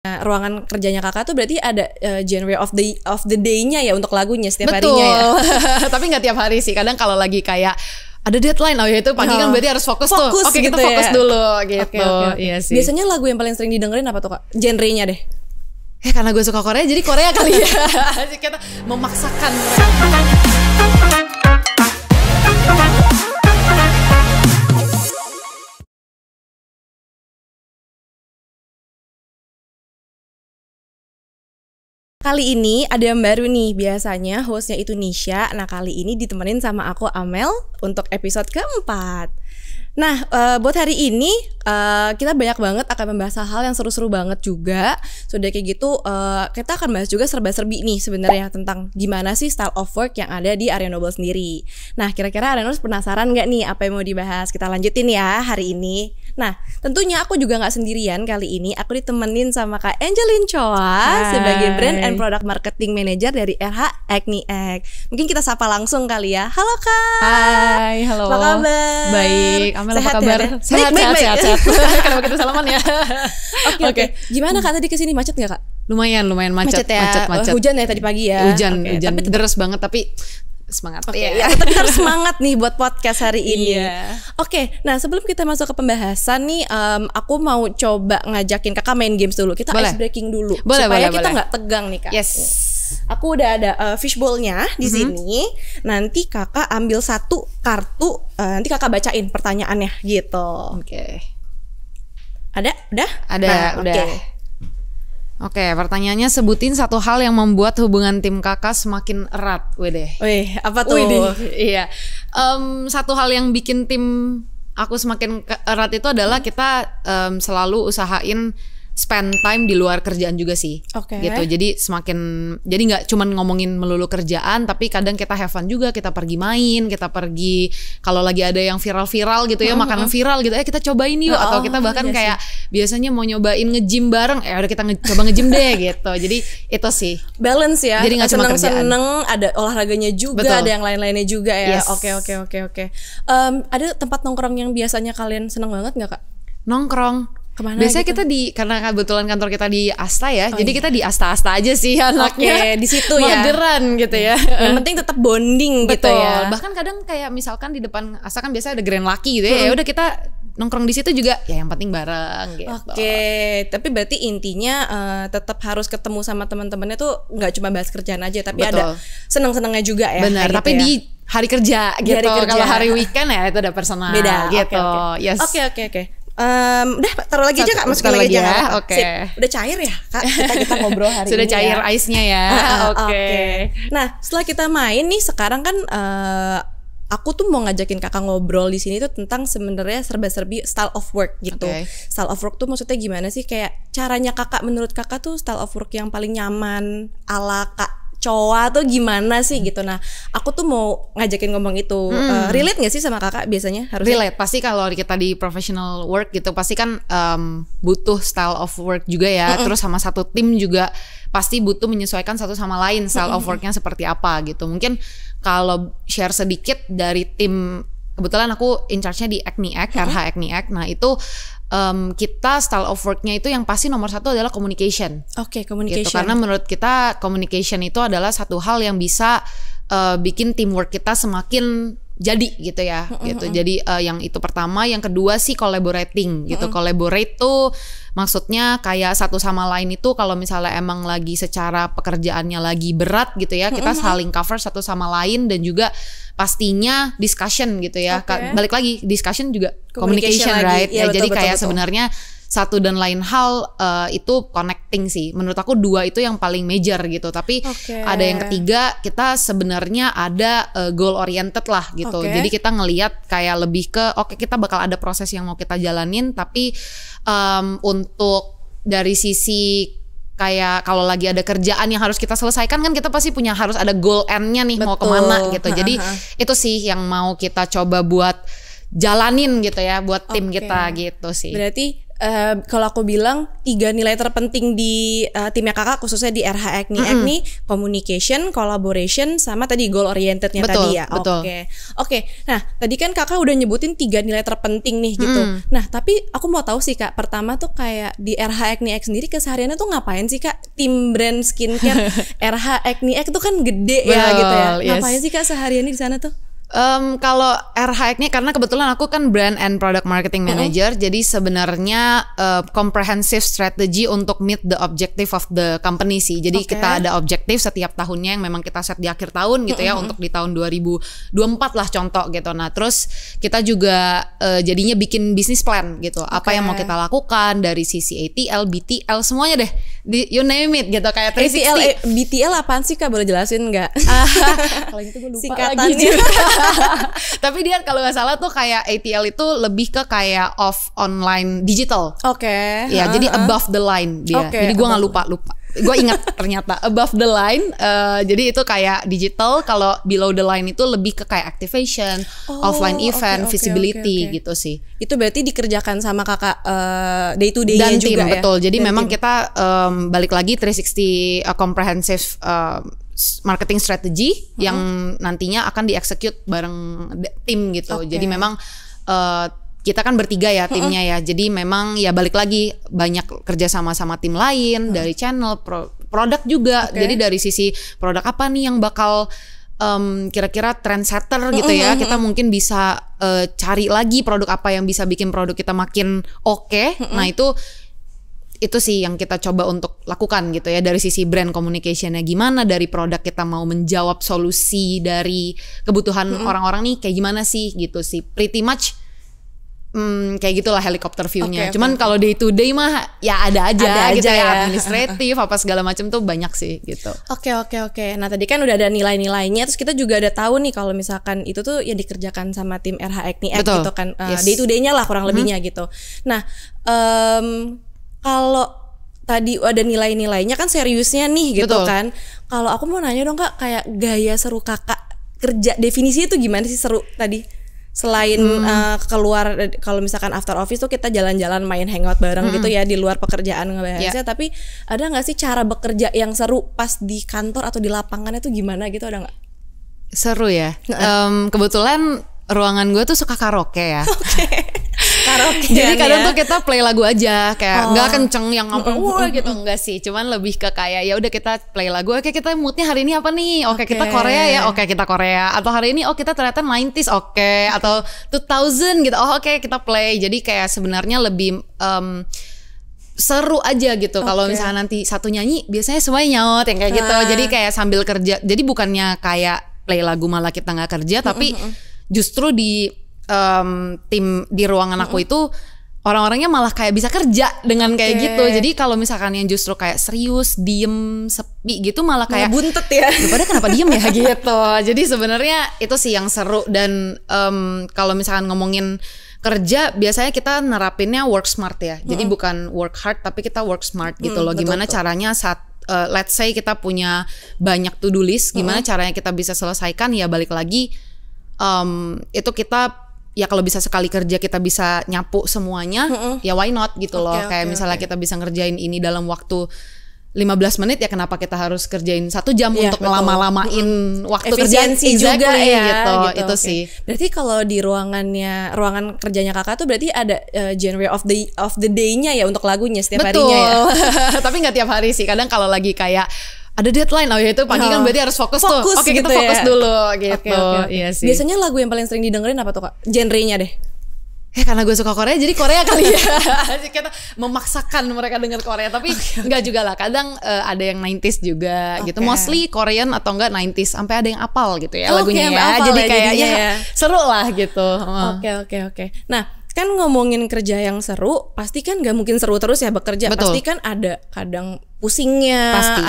ruangan kerjanya kakak tuh berarti ada genre of the day-nya ya untuk lagunya setiap Betul. harinya ya. Tapi nggak tiap hari sih. Kadang kalau lagi kayak ada deadline, oh ya itu pagi kan berarti harus fokus tuh. Oke, gitu kita fokus ya. dulu gitu. Okay. Iya sih. Biasanya lagu yang paling sering didengerin apa tuh kak? Genrenya deh. Karena gue suka Korea jadi Korea kali ya. Kita memaksakan mereka. Kali ini ada yang baru nih, biasanya hostnya itu Nisha. Nah kali ini ditemenin sama aku Amel untuk episode keempat. Nah buat hari ini kita banyak banget akan membahas hal yang seru-seru banget juga. Sudah kayak gitu kita akan bahas juga serba-serbi nih sebenarnya tentang gimana sih style of work yang ada di Arya Noble sendiri. Nah kira-kira Arya Noble penasaran gak nih apa yang mau dibahas? Kita lanjutin ya hari ini. Nah tentunya aku juga gak sendirian kali ini. Aku ditemenin sama Kak Angeline Choa sebagai Brand and Product Marketing Manager dari RH Acne X. Mungkin kita sapa langsung kali ya. Halo Kak. Hai, halo. Apa kabar? Baik, Amel apa kabar? Ya, sehat. Kenapa kita salaman ya? Oke. Gimana Kak tadi kesini macet nggak Kak? Lumayan macet ya. Macet. Hujan ya tadi pagi ya. Hujan. Deras banget tapi semangat. Ya, tapi harus semangat nih buat podcast hari ini. Iya. Oke, nah sebelum kita masuk ke pembahasan nih, aku mau coba ngajakin kakak main games dulu. Kita ice breaking dulu, supaya kita nggak tegang nih kak. Yes. Aku udah ada fishbowl-nya di sini. Nanti kakak ambil satu kartu, nanti kakak bacain pertanyaannya gitu. Oke. Ada? Udah? Ada, nah, udah. Oke, pertanyaannya sebutin satu hal yang membuat hubungan tim kakak semakin erat. Wih, apa tuh? Iya. Satu hal yang bikin tim aku semakin erat itu adalah kita selalu usahain spend time di luar kerjaan juga sih. Gitu. Jadi jadi nggak cuman ngomongin melulu kerjaan, tapi kadang kita have fun juga, kita pergi main, kita pergi kalau lagi ada yang viral-viral gitu ya, makanan viral gitu, kita cobain yuk, atau kita bahkan kayak biasanya mau nyobain nge-gym bareng, udah kita coba nge-gym deh gitu. Jadi itu sih. Balance ya. Jadi nggak cuma kerjaan. Seneng, ada olahraganya juga, betul. Ada yang lain-lainnya juga ya. Yes. Oke. Ada tempat nongkrong yang biasanya kalian seneng banget nggak kak? Nongkrong. Kemana biasanya gitu? Kita karena kebetulan kantor kita di Asta ya, jadi kita di Asta-Asta aja sih anaknya. Di situ ya. Mageran gitu ya. Yang penting tetap bonding gitu ya. Bahkan kadang kayak misalkan di depan Asta kan biasanya ada Grand Lucky gitu ya. Ya udah kita nongkrong di situ juga, ya yang penting bareng gitu. Tapi berarti intinya tetap harus ketemu sama teman-temannya tuh nggak cuma bahas kerjaan aja, tapi Betul. ada seneng-senengnya juga ya. Benar, tapi gitu ya. di hari kerja gitu. Kalau hari weekend ya itu udah personal. Beda gitu. Yes. Oke. Udah taruh lagi aja kak, masukin lagi aja. Oke. Udah cair ya kak, kita ngobrol hari sudah ini cair ya. ice-nya ya. Oke. Nah setelah kita main nih sekarang kan aku tuh mau ngajakin kakak ngobrol di sini tuh tentang sebenarnya serba-serbi style of work gitu. Style of work tuh maksudnya gimana sih, kayak caranya kakak, menurut kakak tuh style of work yang paling nyaman ala kak Choa tuh gimana sih gitu. Nah aku tuh mau ngajakin ngomong itu. Relate gak sih sama kakak biasanya? Harusnya relate, pasti kalau kita di professional work gitu pasti kan butuh style of work juga ya. Terus sama satu tim juga pasti butuh menyesuaikan satu sama lain style of worknya seperti apa gitu. Mungkin kalau share sedikit dari tim, kebetulan aku in charge-nya di Acne X, RH Acne X. Nah itu kita style of work-nya itu yang pasti nomor satu adalah communication. Communication. Gitu. Karena menurut kita communication itu adalah satu hal yang bisa bikin teamwork kita semakin jadi gitu ya. Gitu. Jadi yang itu pertama, yang kedua sih collaborating gitu. Collaborate tuh maksudnya kayak satu sama lain itu kalau misalnya emang lagi secara pekerjaannya lagi berat gitu ya, kita saling cover satu sama lain, dan juga pastinya discussion gitu ya. Balik lagi discussion juga communication right? Ya, jadi kayak sebenarnya satu dan lain hal itu connecting sih. Menurut aku dua itu yang paling major gitu. Tapi ada yang ketiga, kita sebenarnya ada goal oriented lah gitu. Jadi kita ngelihat kayak lebih ke kita bakal ada proses yang mau kita jalanin, tapi untuk dari sisi kayak kalau lagi ada kerjaan yang harus kita selesaikan kan kita pasti punya harus ada goal end-nya nih. Betul. Mau kemana gitu. Jadi itu sih yang mau kita coba buat jalanin gitu ya buat tim kita gitu sih. Berarti kalau aku bilang 3 nilai terpenting di timnya kakak khususnya di RH Acne Acne, communication, collaboration, sama tadi goal orientednya tadi ya. Betul. Oke. Nah tadi kan kakak udah nyebutin 3 nilai terpenting nih gitu. Nah tapi aku mau tahu sih kak, pertama tuh kayak di RH Acne X sendiri kesehariannya tuh ngapain sih kak? Tim brand skincare RH Acne X tuh kan gede ya gitu ya. Ngapain sih kak sehariannya di sana tuh? Kalau RH Acne karena kebetulan aku kan brand and product marketing manager, jadi sebenarnya comprehensive strategy untuk meet the objective of the company sih. Jadi kita ada objektif setiap tahunnya yang memang kita set di akhir tahun gitu ya, untuk di tahun 2024 lah contoh gitu. Nah terus kita juga jadinya bikin business plan gitu, apa yang mau kita lakukan dari sisi ATL, BTL semuanya deh, you name it gitu, kayak 360. ATL, BTL apaan sih kak, boleh jelasin nggak? Kalau gitu gue lupa singkatannya. Tapi dia kalau nggak salah tuh kayak ATL itu lebih ke kayak off online digital. Ya jadi above the line dia. Jadi gue nggak lupa. Gue ingat ternyata above the line. Jadi itu kayak digital. Kalau below the line itu lebih ke kayak activation, offline event, visibility gitu sih. Itu berarti dikerjakan sama kakak day to day-nya dan juga tim, ya? Betul. Jadi memang kita balik lagi 360 comprehensive marketing strategy yang nantinya akan dieksekut bareng tim gitu. Jadi memang kita kan bertiga ya timnya ya. Jadi memang ya balik lagi banyak kerja sama tim lain dari channel, produk juga. Jadi dari sisi produk apa nih yang bakal kira-kira trendsetter gitu ya. Kita mungkin bisa cari lagi produk apa yang bisa bikin produk kita makin oke. Nah itu sih yang kita coba untuk lakukan gitu ya, dari sisi brand communicationnya gimana, dari produk kita mau menjawab solusi dari kebutuhan orang-orang nih kayak gimana sih gitu sih, pretty much kayak gitulah helikopter view-nya. Cuman kalau day to day mah ya ada aja gitu ya, administratif apa segala macam tuh banyak sih gitu. Oke. Nah tadi kan udah ada nilai-nilainya, terus kita juga ada tahu nih kalau misalkan itu tuh ya dikerjakan sama tim RH Acne X gitu kan, day to day-nya lah kurang lebihnya gitu. Nah kalau tadi ada nilai-nilainya kan seriusnya nih gitu kan. Kalau aku mau nanya dong kak, kayak gaya seru kakak kerja, definisinya tuh gimana sih seru tadi? Selain keluar, kalau misalkan after office tuh kita jalan-jalan main hangout bareng gitu ya di luar pekerjaan ngebahasnya, tapi ada nggak sih cara bekerja yang seru pas di kantor atau di lapangannya tuh gimana gitu, ada nggak? Seru ya. Kebetulan ruangan gue tuh suka karaoke ya. Jadi kadang tuh kita play lagu aja, kayak nggak kenceng yang sampai wah gitu, enggak sih. Cuman lebih ke kayak ya udah kita play lagu. Oke, kita moodnya hari ini apa nih? Oke, kita Korea ya. Oke, kita Korea. Atau hari ini kita ternyata 90s. Oke, atau 2000 gitu. Oke, kita play. Jadi kayak sebenarnya lebih seru aja gitu. Kalau misalnya nanti satu nyanyi, biasanya semuanya nyaut yang kayak gitu. Jadi kayak sambil kerja. Jadi bukannya kayak play lagu malah kita nggak kerja, tapi justru di tim di ruangan aku itu orang-orangnya malah kayak bisa kerja dengan kayak gitu. Jadi kalau misalkan yang justru kayak serius, diem, sepi gitu malah kayak buntet ya. Pada kenapa diem ya gitu. Jadi sebenarnya itu sih yang seru. Dan kalau misalkan ngomongin kerja, biasanya kita nerapinnya work smart ya. Jadi bukan work hard tapi kita work smart gitu loh. Gimana caranya saat let's say kita punya banyak to-do list, gimana caranya kita bisa selesaikan, ya balik lagi itu kita ya kalau bisa sekali kerja kita bisa nyapu semuanya, ya why not gitu loh. Kayak misalnya kita bisa ngerjain ini dalam waktu 15 menit, ya kenapa kita harus kerjain 1 jam untuk ngelama-lamain waktu efisiensi kerjaan juga ya gitu. Itu okay. sih. Berarti kalau di ruangan kerjanya kakak tuh berarti ada genre of the day-nya ya untuk lagunya setiap harinya ya. Tapi nggak tiap hari sih. Kadang kalau lagi kayak ada deadline, ya itu pagi kan berarti harus fokus tuh. Oke, gitu kita fokus ya? dulu gitu. Okay. Iya sih. Biasanya lagu yang paling sering didengerin apa tuh kak? Genrenya deh. Karena gue suka Korea jadi Korea kali ya. Kita memaksakan mereka dengar Korea, tapi enggak juga lah. Kadang ada yang 90s juga gitu. Mostly Korean atau enggak 90s, sampai ada yang apal gitu ya lagunya ya. Jadi kayak seru lah gitu. Oke. Nah, kan ngomongin kerja yang seru, pasti kan nggak mungkin seru terus ya bekerja. Betul. Pasti kan ada kadang pusingnya, pasti.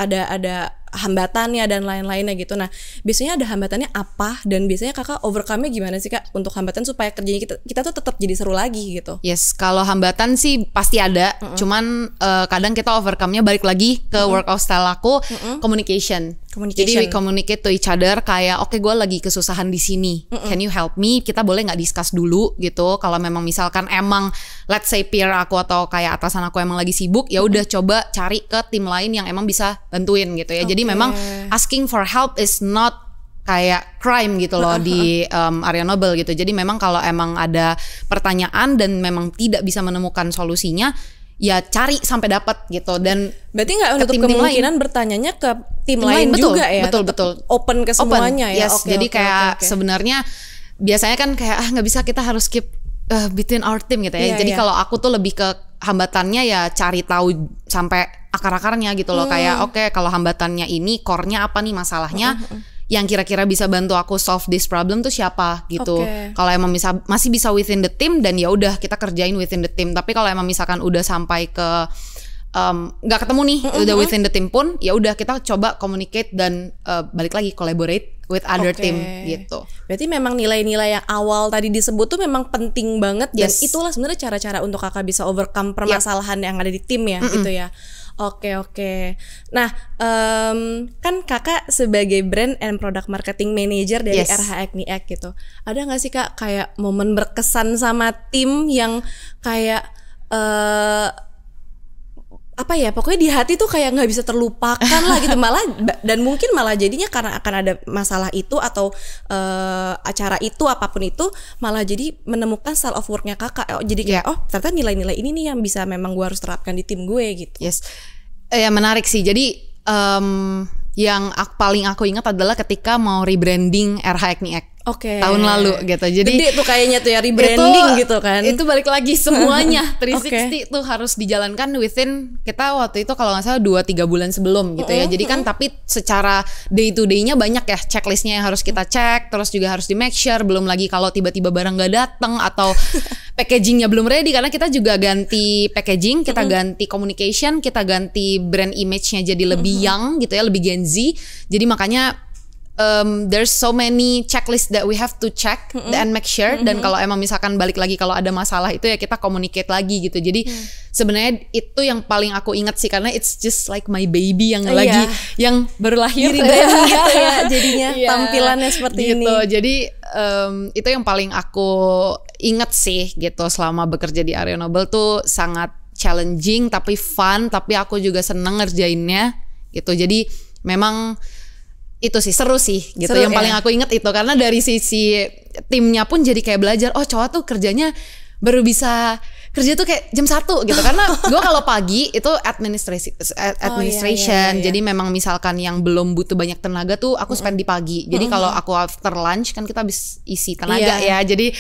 ada hambatannya dan lain-lainnya gitu. Nah, biasanya ada hambatannya apa, dan biasanya kakak overcome-nya gimana sih kak untuk hambatan supaya kerjanya kita tuh tetap jadi seru lagi gitu? Yes, kalau hambatan sih pasti ada. Cuman kadang kita overcome-nya balik lagi ke workout style aku, communication. Communication. Jadi we communicate to each other kayak oke, gue lagi kesusahan di sini, can you help me? Kita boleh nggak discuss dulu gitu. Kalau memang misalkan emang let's say peer aku atau kayak atasan aku emang lagi sibuk, ya udah coba cari ke tim lain yang emang bisa bantuin gitu ya. Jadi memang asking for help is not kayak crime gitu loh di area Noble gitu. Jadi memang kalau emang ada pertanyaan dan memang tidak bisa menemukan solusinya, ya cari sampai dapat gitu. Dan berarti nggak untuk kemungkinan bertanyanya ke tim lain betul, juga ya, betul open ke semuanya ya. Yes, jadi kayak sebenarnya biasanya kan kayak nggak bisa, kita harus keep between our team gitu ya. Jadi kalau aku tuh lebih ke hambatannya ya cari tahu sampai akar-akarnya gitu loh. Kayak oke, kalau hambatannya ini core-nya apa nih masalahnya, yang kira-kira bisa bantu aku solve this problem tuh siapa gitu. Kalau emang masih bisa within the team, dan ya udah kita kerjain within the team. Tapi kalau emang misalkan udah sampai ke nggak ketemu nih, udah within the team pun, ya udah kita coba communicate dan balik lagi collaborate with other team gitu. Berarti memang nilai-nilai yang awal tadi disebut tuh memang penting banget, dan itulah sebenarnya cara-cara untuk kakak bisa overcome permasalahan yang ada di tim ya, gitu ya. Oke. Nah, kan kakak sebagai brand and product marketing manager dari RH Acne Act gitu, ada nggak sih kak kayak momen berkesan sama tim yang kayak apa ya, pokoknya di hati tuh kayak nggak bisa terlupakan lah gitu, malah dan mungkin malah jadinya karena akan ada masalah itu atau acara itu apapun itu, malah jadi menemukan style of worknya kakak. Jadi kayak oh ternyata nilai-nilai ini nih yang bisa memang gue harus terapkan di tim gue gitu. Ya menarik sih. Jadi yang paling aku ingat adalah ketika mau rebranding RH Acne Act. Tahun lalu gitu. Jadi gede tuh kayaknya tuh ya rebranding gitu kan. Itu balik lagi semuanya 360 tuh harus dijalankan within, kita waktu itu kalau nggak salah 2-3 bulan sebelum gitu ya. Jadi kan tapi secara day to day-nya banyak ya checklistnya yang harus kita cek, terus juga harus di make sure. Belum lagi kalau tiba-tiba barang nggak datang atau packagingnya belum ready, karena kita juga ganti packaging, kita ganti communication, kita ganti brand image-nya jadi lebih young gitu ya, lebih Gen Z. Jadi makanya there's so many checklist that we have to check and make sure. Dan kalau emang misalkan balik lagi kalau ada masalah itu ya kita communicate lagi gitu. Jadi sebenarnya itu yang paling aku ingat sih, karena it's just like my baby yang lagi yang baru lahir gitu ya jadinya tampilannya seperti gitu. ini. Jadi itu yang paling aku ingat sih gitu selama bekerja di Area Noble tuh, sangat challenging tapi fun, tapi aku juga seneng ngerjainnya gitu. Jadi memang itu sih seru sih gitu. Seru, yang paling aku inget itu, karena dari sisi timnya pun jadi kayak belajar, oh cowok tuh kerjanya baru bisa kerja tuh kayak jam 1 gitu. Karena gue kalau pagi itu administration. Jadi memang misalkan yang belum butuh banyak tenaga tuh aku spend di pagi. Jadi kalau aku after lunch kan kita habis isi tenaga ya. Jadi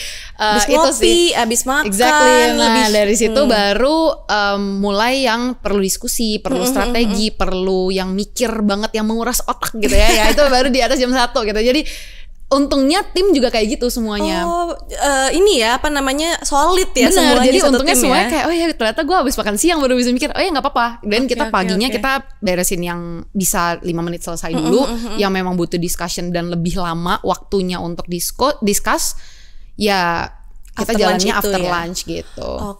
itu sih abis makan. Exactly. Nah dari situ baru mulai yang perlu diskusi, perlu strategi, perlu yang mikir banget, yang menguras otak gitu ya. Ya itu baru di atas jam 1 gitu. Jadi untungnya tim juga kayak gitu semuanya. Ini ya apa namanya, solid ya. Benar, semuanya. jadi untungnya semuanya ya. kayak oh ya ternyata gue habis makan siang baru bisa mikir, oh ya nggak apa-apa. Dan kita paginya kita beresin yang bisa 5 menit selesai dulu, yang memang butuh discussion dan lebih lama waktunya untuk discuss ya kita jalannya after lunch gitu.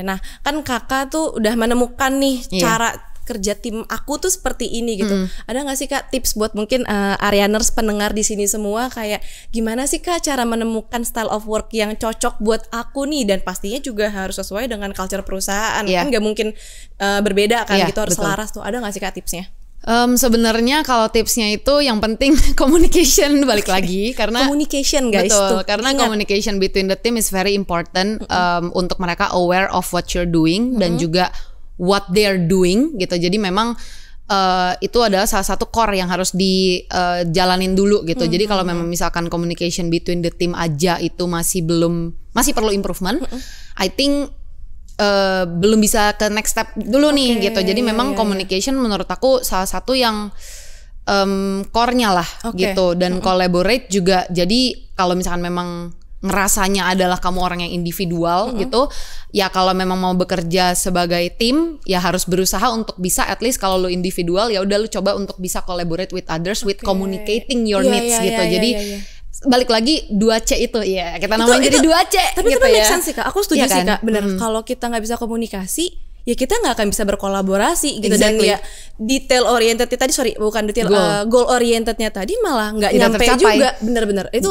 Nah kan kakak tuh udah menemukan nih cara kerja tim aku tuh seperti ini gitu. Ada nggak sih kak tips buat mungkin Arianers pendengar di sini semua, kayak gimana sih kak cara menemukan style of work yang cocok buat aku nih, dan pastinya juga harus sesuai dengan culture perusahaan. Kan nggak mungkin berbeda kan gitu, harus selaras tuh. Ada nggak sih kak tipsnya? Sebenarnya kalau tipsnya itu yang penting communication, balik lagi karena communication guys. Betul, karena communication between the team is very important untuk mereka aware of what you're doing dan juga what they're doing gitu. Jadi memang itu adalah salah satu core yang harus dijalanin dulu gitu. Jadi kalau memang misalkan communication between the team aja itu masih perlu improvement, I think belum bisa ke next step dulu nih gitu. Jadi memang communication menurut aku salah satu yang core-nya lah gitu. Dan collaborate juga. Jadi kalau misalkan memang ngerasanya adalah kamu orang yang individual gitu, ya kalau memang mau bekerja sebagai tim ya harus berusaha untuk bisa at least kalau lu individual ya udah lu coba untuk bisa collaborate with others with communicating your needs gitu. Jadi balik lagi 2C itu ya kita namain jadi 2C tapi gitu itu ya. make sense sih kak, aku setuju sih kak, bener. Kalau kita nggak bisa komunikasi ya kita nggak akan bisa berkolaborasi gitu. Exactly. Dan ya detail oriented tadi, bukan detail, goal orientednya tadi malah nggak Tidak nyampe tercapai. juga. Bener-bener itu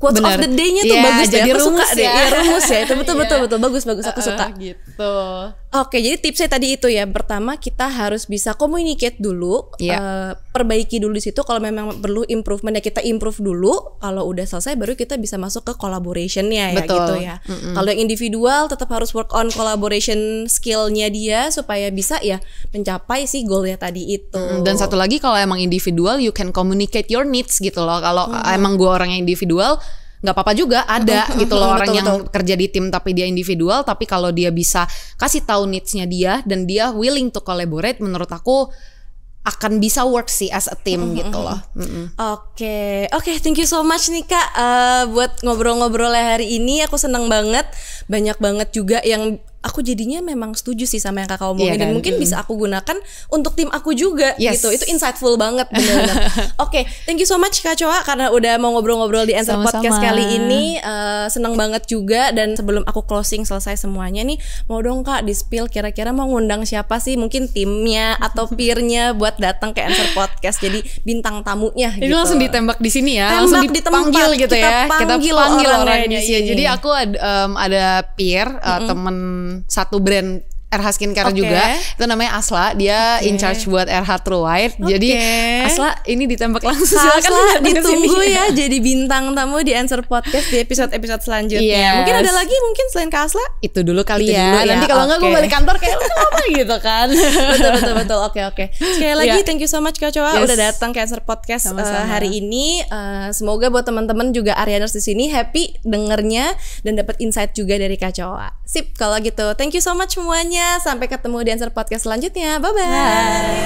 quotes of the day-nya tuh Yeah, bagus deh, jadi aku suka rumus deh. ya. Ya rumus ya, itu betul bagus aku suka. Gitu. Oke, jadi tipsnya tadi itu ya. Pertama kita harus bisa communicate dulu, perbaiki dulu di situ. Kalau memang perlu improvement ya kita improve dulu. Kalau udah selesai baru kita bisa masuk ke collaboration-nya ya. Betul. Gitu ya. Kalau yang individual tetap harus work on collaboration skill-nya dia supaya bisa ya mencapai si goal-nya tadi itu. Dan satu lagi kalau emang individual, you can communicate your needs gitu loh. Kalau emang gue orang yang individual, nggak apa-apa juga ada gitu loh orang yang kerja di tim tapi dia individual, tapi kalau dia bisa kasih tahu needs-nya dia dan dia willing to collaborate, menurut aku akan bisa work sih as a team gitu loh. Oke, thank you so much nih Kak buat ngobrol-ngobrolnya hari ini. Aku seneng banget, banyak banget juga yang aku jadinya memang setuju sih sama yang Kakak omongin, dan mungkin bisa aku gunakan untuk tim aku juga gitu. Itu insightful banget benar-benar. Oke, thank you so much Kak Choa karena udah mau ngobrol-ngobrol di Answer Podcast kali ini. Senang banget juga. Dan sebelum aku closing selesai semuanya nih, mau dong Kak di-spill kira-kira mau ngundang siapa sih, mungkin timnya atau peernya buat datang ke Answer Podcast jadi bintang tamunya Ini gitu. langsung ditembak di sini ya, Tembak langsung di dipanggil tempat, gitu ya. kita panggil orangnya di sih. sini. Jadi aku ada peer temen satu brand RH Skincare juga, itu namanya Asla, dia in charge buat RH True White. Jadi Asla ini ditembak langsung, Asla ditunggu ya jadi bintang tamu di Answer Podcast di episode-episode selanjutnya. Mungkin ada lagi mungkin selain Kak Asla? Itu dulu kali Itu ya. dulu ya, Nanti kalau nggak gue balik kantor kayak lu kenapa gitu kan. Betul. Oke. Sekali lagi thank you so much Kak Choa udah datang ke Answer Podcast hari ini. Semoga buat teman-teman juga Arianers di sini happy dengernya dan dapat insight juga dari Kak Choa. Sip, kalau gitu thank you so much semuanya. Sampai ketemu di Answer Podcast selanjutnya. Bye-bye.